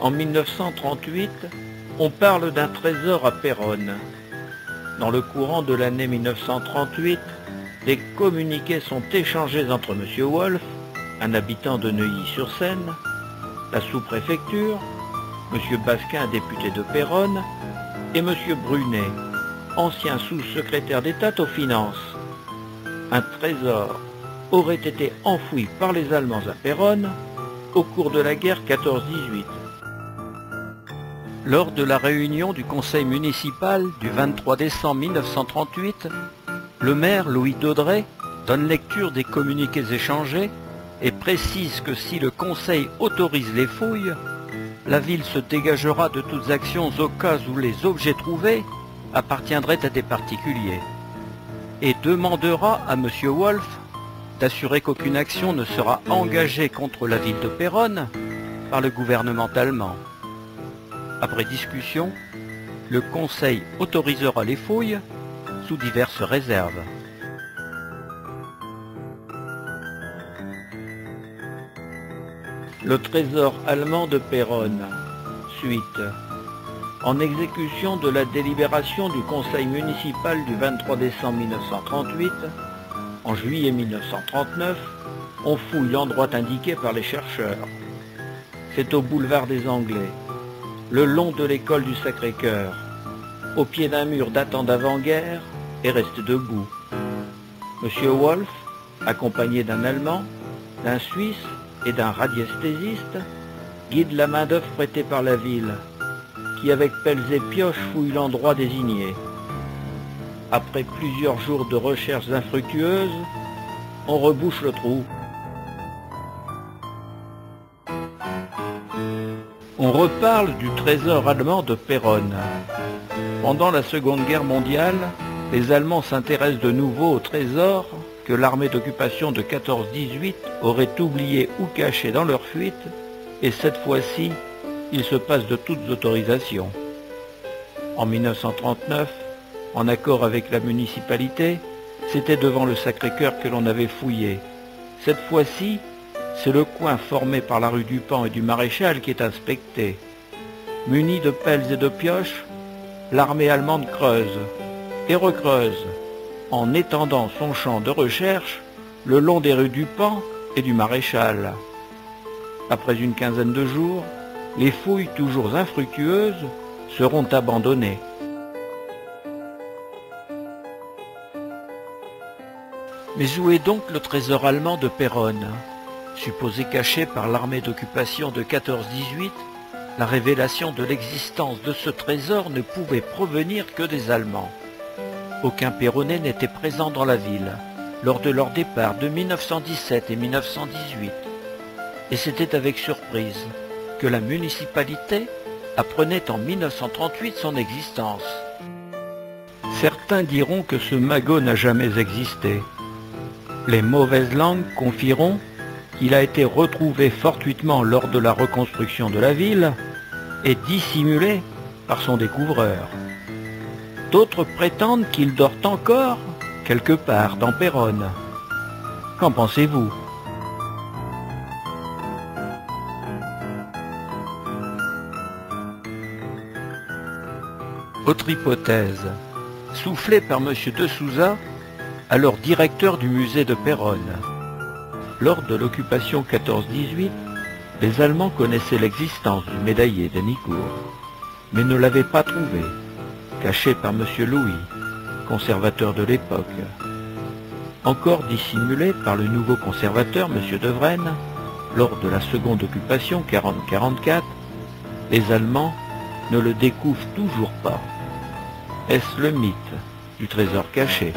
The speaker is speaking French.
En 1938, on parle d'un trésor à Péronne. Dans le courant de l'année 1938, des communiqués sont échangés entre M. Wolf, un habitant de Neuilly-sur-Seine, la sous-préfecture, M. Basquin, député de Péronne, et M. Brunet, ancien sous-secrétaire d'État aux Finances. Un trésor aurait été enfoui par les Allemands à Péronne au cours de la guerre 14-18. Lors de la réunion du conseil municipal du 23 décembre 1938, le maire Louis Daudrey donne lecture des communiqués échangés et précise que si le conseil autorise les fouilles, la ville se dégagera de toutes actions au cas où les objets trouvés appartiendraient à des particuliers et demandera à M. Wolf d'assurer qu'aucune action ne sera engagée contre la ville de Péronne par le gouvernement allemand. Après discussion, le Conseil autorisera les fouilles sous diverses réserves. Le trésor allemand de Péronne. Suite. En exécution de la délibération du Conseil municipal du 23 décembre 1938, en juillet 1939, on fouille l'endroit indiqué par les chercheurs. C'est au boulevard des Anglais, le long de l'école du Sacré-Cœur, au pied d'un mur datant d'avant-guerre, et reste debout. M. Wolf, accompagné d'un Allemand, d'un Suisse et d'un radiesthésiste, guide la main-d'œuvre prêtée par la ville, qui avec pelles et pioches fouille l'endroit désigné. Après plusieurs jours de recherches infructueuses, on rebouche le trou. On reparle du trésor allemand de Péronne. Pendant la Seconde Guerre mondiale, les Allemands s'intéressent de nouveau au trésor que l'armée d'occupation de 14-18 aurait oublié ou caché dans leur fuite, et cette fois-ci, il se passe de toutes autorisations. En 1939, en accord avec la municipalité, c'était devant le Sacré-Cœur que l'on avait fouillé. Cette fois-ci, c'est le coin formé par la rue du Pan et du Maréchal qui est inspecté. Munie de pelles et de pioches, l'armée allemande creuse et recreuse, en étendant son champ de recherche le long des rues du Pan et du Maréchal. Après une quinzaine de jours, les fouilles toujours infructueuses seront abandonnées. Mais où est donc le trésor allemand de Péronne? Supposé caché par l'armée d'occupation de 14-18, la révélation de l'existence de ce trésor ne pouvait provenir que des Allemands. Aucun Péronnais n'était présent dans la ville lors de leur départ de 1917 et 1918. Et c'était avec surprise que la municipalité apprenait en 1938 son existence. Certains diront que ce magot n'a jamais existé. Les mauvaises langues confieront qu'il a été retrouvé fortuitement lors de la reconstruction de la ville et dissimulé par son découvreur. D'autres prétendent qu'il dort encore quelque part dans Péronne. Qu'en pensez-vous? Autre hypothèse, soufflée par M. de Souza, alors directeur du musée de Péronne. Lors de l'occupation 14-18, les Allemands connaissaient l'existence du médaillé d'Héricourt, mais ne l'avaient pas trouvé, caché par M. Louis, conservateur de l'époque. Encore dissimulé par le nouveau conservateur, M. de Vraine, lors de la seconde occupation 40-44, les Allemands ne le découvrent toujours pas. Est-ce le mythe du trésor caché?